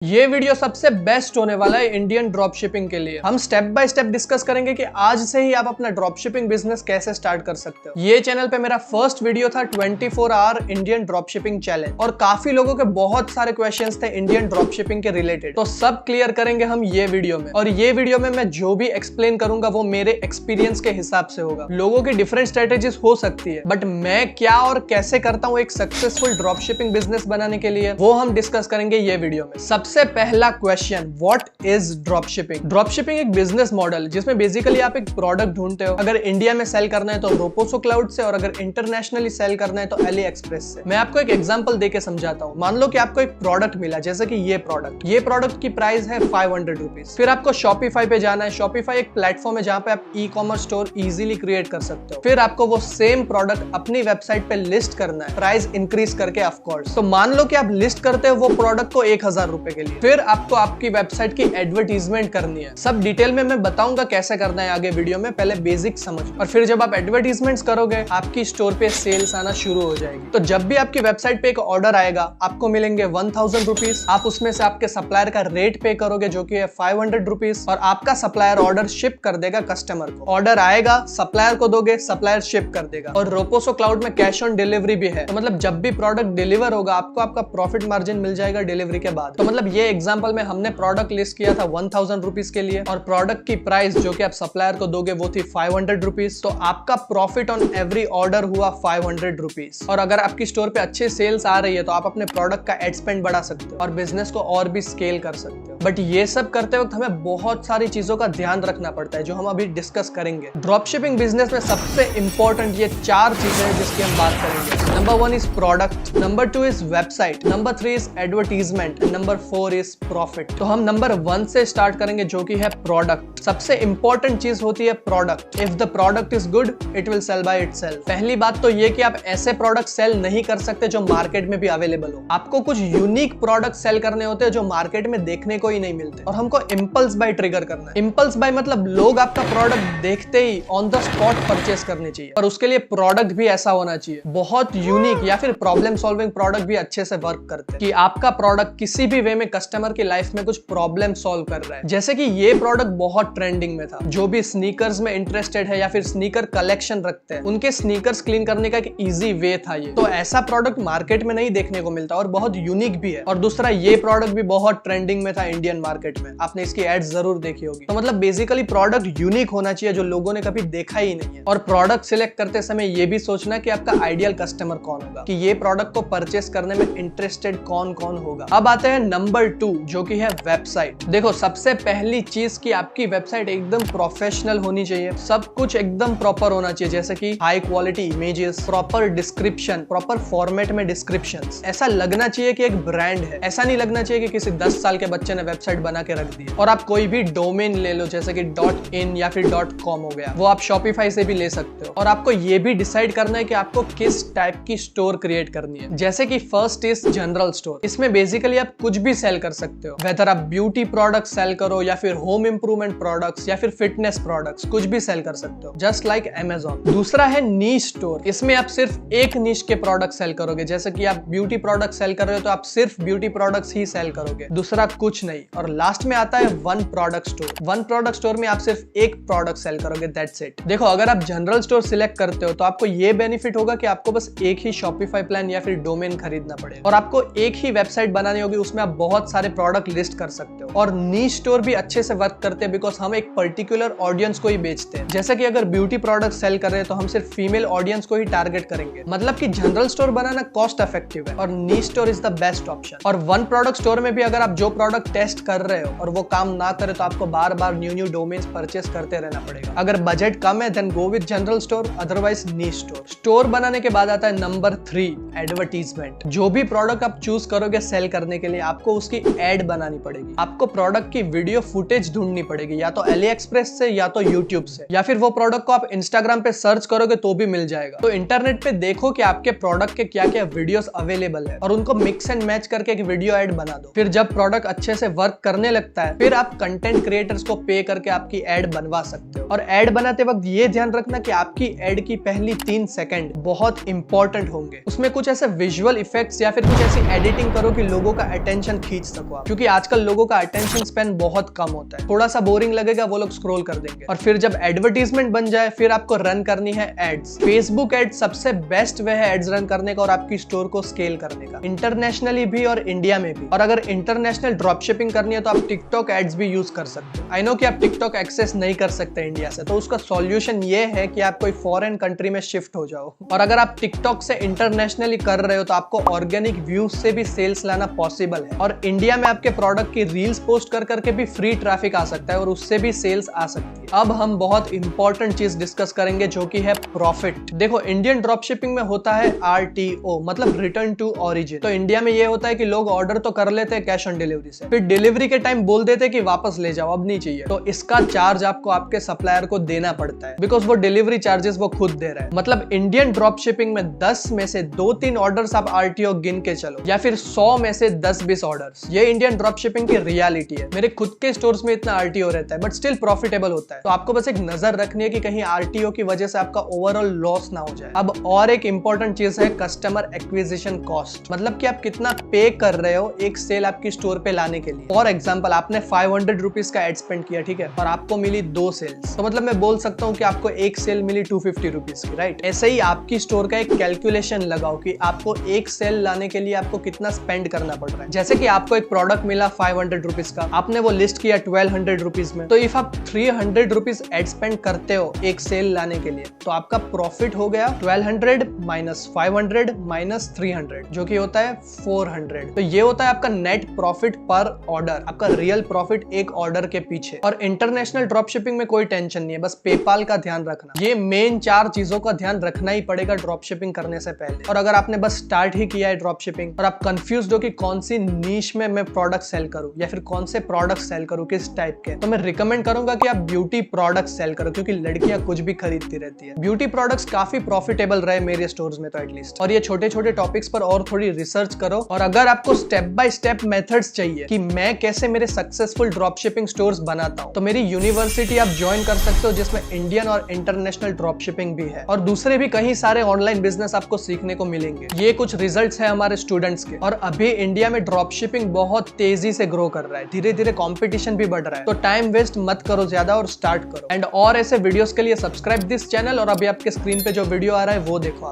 ये वीडियो सबसे बेस्ट होने वाला है इंडियन ड्रॉप शिपिंग के लिए। हम स्टेप बाय स्टेप डिस्कस करेंगे कि आज से ही आप अपना ड्रॉप शिपिंग बिजनेस कैसे स्टार्ट कर सकते हो। ये चैनल पे मेरा फर्स्ट वीडियो था 24 hour Indian drop shipping challenge और काफी लोगों के बहुत सारे क्वेश्चंस थे इंडियन ड्रॉप शिपिंग के रिलेटेड, तो सब क्लियर करेंगे हम ये वीडियो में। और ये वीडियो में मैं जो भी एक्सप्लेन करूंगा वो मेरे एक्सपीरियंस के हिसाब से होगा। लोगों की डिफरेंट स्ट्रेटेजीज हो सकती है, बट मैं क्या और कैसे करता हूँ एक सक्सेसफुल ड्रॉप शिपिंग बिजनेस बनाने के लिए, वो हम डिस्कस करेंगे ये वीडियो में। सबसे पहला question, what is drop shipping? Drop shipping एक बिजनेस मॉडल जिसमें बेसिकली आप एक प्रोडक्ट ढूंढते हो। अगर इंडिया में सेल करना है तो रोपोसो क्लाउड से, और अगर इंटरनेशनली सेल करना है तो एली एक्सप्रेस से। मैं आपको एक एग्जांपल देके समझाता हूँ। मान लो कि आपको एक प्रोडक्ट मिला, जैसे कि ये प्रोडक्ट की प्राइस है 500 रुपीज। फिर आपको शॉपिफाई पे जाना है। शॉपिफाई एक प्लेटफॉर्म है जहाँ पे आप e commerce store easily create कर सकते हो। फिर आपको वो सेम प्रोडक्ट अपनी वेबसाइट पे लिस्ट करना है, प्राइस इंक्रीज करके ऑफ कोर्स। तो मान लो कि आप लिस्ट करते हो वो प्रोडक्ट को 1000 रुपए के लिए। फिर आपको आपकी वेबसाइट की एडवर्टीजमेंट करनी है। सब डिटेल में मैं बताऊंगा कैसे करना है आगे वीडियो में, पहले बेसिक समझ। और फिर जब आप एडवर्टीजमेंट्स करोगे आपकी स्टोर पे सेल्स आना शुरू हो जाएगी। तो जब भी आपकी वेबसाइट पे एक ऑर्डर आएगा आपको मिलेंगे 1000 रुपीज। आप उसमें से आपके सप्लायर का रेट पे करोगे जो कि है 500 रुपीज, और आपका सप्लायर ऑर्डर शिप कर देगा कस्टमर को। ऑर्डर आएगा, सप्लायर को दोगे, सप्लायर शिप कर देगा। और रोपोसो क्लाउड में कैश ऑन डिलीवरी भी है, तो मतलब जब भी प्रोडक्ट डिलीवर होगा आपको आपका प्रॉफिट मार्जिन मिल जाएगा डिलीवरी के बाद। तो मतलब ये एग्जांपल में हमने प्रोडक्ट लिस्ट किया था 1000 रुपीज के लिए, और प्रोडक्ट की प्राइस जो कि आप सप्लायर को दोगे वो थी 500 रुपीज। तो आपका प्रॉफिट ऑन एवरी ऑर्डर हुआ 500 रुपीज। और अगर आपकी स्टोर पे अच्छे सेल्स आ रही है तो आप अपने प्रोडक्ट का एड स्पेंड बढ़ा सकते हो और बिजनेस को और भी स्केल कर सकते हो। बट ये सब करते वक्त हमें बहुत सारी चीजों का ध्यान रखना पड़ता है जो हम अभी डिस्कस करेंगे। ड्रॉप शिपिंग बिजनेस में सबसे इंपॉर्टेंट ये 4 चीजें हैं जिसकी हम बात करेंगे। Number 1 is product, number 2 is website, number 3 is advertisement, and number 4 is profit. तो हम नंबर 1 से स्टार्ट करेंगे जो कि है प्रोडक्ट। सबसे इंपॉर्टेंट चीज होती है product. If the product is good it will sell by itself. पहली बात तो ये कि आप ऐसे प्रोडक्ट सेल नहीं कर सकते जो मार्केट में भी अवेलेबल हो। आपको कुछ यूनिक प्रोडक्ट सेल करने होते हैं जो मार्केट में देखने को ही नहीं मिलते, और हमको इंपल्स बाय ट्रिगर करना है। इंपल्स बाय मतलब लोग आपका प्रोडक्ट देखते ही ऑन द स्पॉट परचेस करने चाहिए, और उसके लिए प्रोडक्ट भी ऐसा होना चाहिए बहुत यूनिक या फिर प्रॉब्लम सॉल्विंग प्रोडक्ट भी अच्छे से वर्क करते हैं कि आपका प्रोडक्ट किसी भी वे में कस्टमर की लाइफ में कुछ प्रॉब्लम सॉल्व कर रहा है। जैसे कि ये प्रोडक्ट बहुत ट्रेंडिंग में था। जो भी स्नीकर्स में इंटरेस्टेड है या फिर स्नीकर कलेक्शन रखते हैं उनके स्नीकर्स क्लीन करने का एक इजी वे था ये। तो ऐसा प्रोडक्ट मार्केट में नहीं देखने को मिलता और बहुत यूनिक भी है। और दूसरा, ये प्रोडक्ट भी बहुत ट्रेंडिंग में था इंडियन मार्केट में, आपने इसकी एड्स जरूर देखी होगी। तो मतलब बेसिकली प्रोडक्ट यूनिक होना चाहिए जो लोगों ने कभी देखा ही नहीं है। और प्रोडक्ट सिलेक्ट करते समय ये भी सोचना कि आपका आइडियल कस्टमर कौन होगा, कि ये प्रोडक्ट को परचेस करने में इंटरेस्टेड कौन कौन होगा। अब आते हैं नंबर 2 जो कि है वेबसाइट। देखो, सबसे पहली चीज कि आपकी वेबसाइट एकदम प्रोफेशनल होनी चाहिए। सब कुछ एकदम प्रॉपर होना चाहिए, जैसे कि high quality images, proper description, proper format में डिस्क्रिप्शंस। ऐसा लगना चाहिए कि एक ब्रांड है। ऐसा नहीं लगना चाहिए कि किसी 10 साल के बच्चे ने वेबसाइट बना के रख दी। और आप कोई भी डोमेन ले लो, जैसे कि .in या फिर .com हो गया, वो आप शॉपिफाई से भी ले सकते हो। और आपको ये भी डिसाइड करना है कि आपको किस टाइप की स्टोर क्रिएट करनी है। जैसे कि फर्स्ट इज जनरल स्टोर। इसमें बेसिकली आप कुछ भी सेल कर सकते हो, वेदर आप ब्यूटी प्रोडक्ट सेल करो या फिर होम इंप्रूवमेंट प्रोडक्ट्स या फिर फिटनेस प्रोडक्ट्स, कुछ भी सेल कर सकते हो, जस्ट लाइक अमेज़न। दूसरा है नीश स्टोर। इसमें आप सिर्फ एक नीश के प्रोडक्ट सेल करोगे, जैसे कि आप ब्यूटी प्रोडक्ट सेल कर रहे हो तो आप सिर्फ ब्यूटी प्रोडक्ट्स ही सेल करोगे, दूसरा कुछ नहीं। और लास्ट में आता है one product store. One product store में आप सिर्फ एक प्रोडक्ट सेल करोगे, दैट्स इट। देखो, अगर आप जनरल स्टोर सिलेक्ट करते हो तो आपको ये बेनिफिट होगा कि आपको बस एक ही शॉपिफाई प्लान या फिर डोमेन खरीदना पड़ेगा, और आपको एक ही वेबसाइट बनानी होगी, उसमें आप बहुत सारे प्रोडक्ट लिस्ट कर सकते हो। और नीश स्टोर भी अच्छे से वर्क करते हैं बिकॉज हम एक पर्टिकुलर ऑडियंस को ही बेचते हैं। जैसे कि अगर ब्यूटी प्रोडक्ट सेल कर रहे हैं तो हम सिर्फ फीमेल ऑडियंस को ही टारगेट करेंगे। मतलब कि जनरल स्टोर बनाना कॉस्ट इफेक्टिव है और niche store is the best option. और वन प्रोडक्ट स्टोर में भी अगर आप जो प्रोडक्ट टेस्ट कर रहे हो और वो काम ना करे तो आपको बार बार न्यू डोमेन्स परचेस करते रहना पड़ेगा। अगर बजट कम है then go with general store, otherwise niche store. Store बनाने के बाद आता है नंबर 3, एडवर्टीजमेंट। जो भी प्रोडक्ट आप चूज करोगे सेल करने के लिए आपको उसकी एड बनानी पड़ेगी। आपको प्रोडक्ट की वीडियो फुटेज ढूंढनी पड़ेगी, या तो एली एक्सप्रेस से या तो यूट्यूब से, या फिर वो प्रोडक्ट को आप इंस्टाग्राम पे सर्च करोगे तो भी मिल जाएगा। तो इंटरनेट पे देखो कि आपके प्रोडक्ट के क्या क्या वीडियोस अवेलेबल है और उनको मिक्स एंड मैच करके एक वीडियो एड बना दो। फिर जब प्रोडक्ट अच्छे से वर्क करने लगता है फिर आप कंटेंट क्रिएटर्स को पे करके आपकी एड बनवा सकते हो। और एड बनाते वक्त ये ध्यान रखना कि आपकी एड की पहली 3 सेकंड बहुत इंपॉर्टेंट होंगे। उसमें कुछ ऐसे विजुअल इफेक्ट्स या फिर कुछ ऐसी एडिटिंग करो कि लोगों का अटेंशन खींच सको आप, क्योंकि आजकल लोगों का अटेंशन स्पैन बहुत कम होता है। थोड़ा सा बोरिंग लगेगा, वो लोग स्क्रॉल कर देंगे। और फिर जब एडवर्टीजमेंट बन जाए फिर आपको रन करनी है एड्स। फेसबुक एड्स सबसे बेस्ट वे है एड्स रन करने का और आपकी स्टोर को स्केल करने का, इंटरनेशनली भी और इंडिया में भी। और अगर इंटरनेशनल ड्रॉप शिपिंग करनी है तो आप टिकटॉक एड्स भी यूज कर सकते हो। आई नो कि आप टिकटॉक एक्सेस नहीं कर सकते इंडिया से, तो उसका सॉल्यूशन ये है कि आप कोई फॉरेन कंट्री में शिफ्ट हो जाओ। और अगर आप टिकटॉक से इंटरनेशनली कर रहे हो तो आपको ऑर्गेनिक व्यूज से भी सेल्स लाना पॉसिबल है। और इंडिया में आपके प्रोडक्ट की रील्स पोस्ट कर करके भी फ्री ट्रैफिक आ सकता है और उससे भी सेल्स आ सकती है। अब हम बहुत इंपॉर्टेंट चीज डिस्कस करेंगे जो कि है प्रॉफिट। देखो, इंडियन ड्रॉप शिपिंग में होता है RTO, मतलब रिटर्न टू ओरिजिन। तो इंडिया में ये होता है कि लोग ऑर्डर तो कर लेते हैं कैश ऑन डिलीवरी से, फिर डिलीवरी के टाइम बोल देते हैं कि वापस ले जाओ, अब नहीं चाहिए। तो इसका चार्ज आपको आपके सप्लायर को देना पड़ता है, बिकॉज वो डिलीवरी चार्जेस वो खुद दे रहा है। मतलब इंडियन ड्रॉप शिपिंग में 10 में से 2-3 ऑर्डर्स आप RTO गिन के चलो, या फिर 100 में से 10-20 ऑर्डर्स। ये इंडियन ड्रॉप शिपिंग की रियलिटी है। मेरे खुद के स्टोर्स में इतना RTO रहता है बट स्टिल प्रॉफिटेबल होता है। तो आपको बस एक नजर रखनी है कि कहीं RTO की वजह से आपका ओवरऑल लॉस ना हो जाए। अब और एक इंपॉर्टेंट चीज है कस्टमर एक्विजिशन कॉस्ट, मतलब कि आप कितना पे कर रहे हो एक सेल आपकी स्टोर पे लाने के लिए। फॉर एग्जाम्पल, आपने 500 रुपीज का एड स्पेंड किया, ठीक है, और आपको मिली 2 सेल्स, तो मतलब मैं बोल सकता हूँ कि आपको एक सेल मिली 250 रुपीज की, राइट। ऐसे ही आपकी स्टोर का एक कैलकुलेशन लगाओ कि आपको एक सेल लाने के लिए आपको कितना स्पेंड करना पड़ रहा है। जैसे कि आपको एक प्रोडक्ट मिला 500 रुपीज का, आपने वो लिस्ट किया 1200 रुपीज में, तो इफ आप 300 रुपीज एड स्पेंड करते हो एक सेल लाने के लिए, तो आपका प्रॉफिट हो गया 1200 माइनस 500 माइनस 300, जो कि होता है 400। तो ये होता है आपका नेट प्रॉफिट पर ऑर्डर, आपका रियल प्रॉफिट एक ऑर्डर के पीछे। और इंटरनेशनल ड्रॉप शिपिंग में कोई टेंशन नहीं है, बस पेपाल का ध्यान रखना। ये मेन 4 चीजों का ध्यान रखना ही पड़ेगा ड्रॉप शिपिंग करने से पहले। और अगर आपने बस स्टार्ट ही किया है ड्रॉप शिपिंग और आप कंफ्यूज हो कि कौन सी नीश में मैं प्रोडक्ट सेल करूं या फिर कौन से प्रोडक्ट सेल करूं, किस टाइप के, तो मैं रिकमेंड करूंगा कि आप ब्यूटी प्रोडक्ट सेल करो, क्योंकि लड़कियां कुछ भी खरीदती रहती है। ब्यूटी प्रोडक्ट्स काफी प्रॉफिटेबल रहे मेरे स्टोर्स में तो एटलीस्ट। और ये छोटे छोटे टॉपिक्स पर और थोड़ी रिसर्च करो। और अगर आपको स्टेप बाय स्टेप मेथड्स चाहिए कि मैं कैसे मेरे सक्सेसफुल ड्रॉप शिपिंग स्टोर्स बनाता हूं, तो मेरी यूनिवर्सिटी आप ज्वाइन कर सकते हो, जिसमें इंडियन और इंटरनेशनल ड्रॉप शिपिंग भी है और दूसरे भी कई सारे ऑनलाइन बिजनेस आपको सीखने को मिलेंगे। ये कुछ रिजल्ट्स है हमारे स्टूडेंट्स के। और अभी इंडिया में ड्रॉप शिपिंग बहुत तेजी से ग्रो कर रहा है, धीरे धीरे कंपटीशन भी बढ़ रहा है। तो टाइम वेस्ट मत करो ज्यादा और स्टार्ट करो। एंड और ऐसे वीडियोस के लिए सब्सक्राइब दिस चैनल, और अभी आपके स्क्रीन पे जो वीडियो आ रहा है वो देखो आप।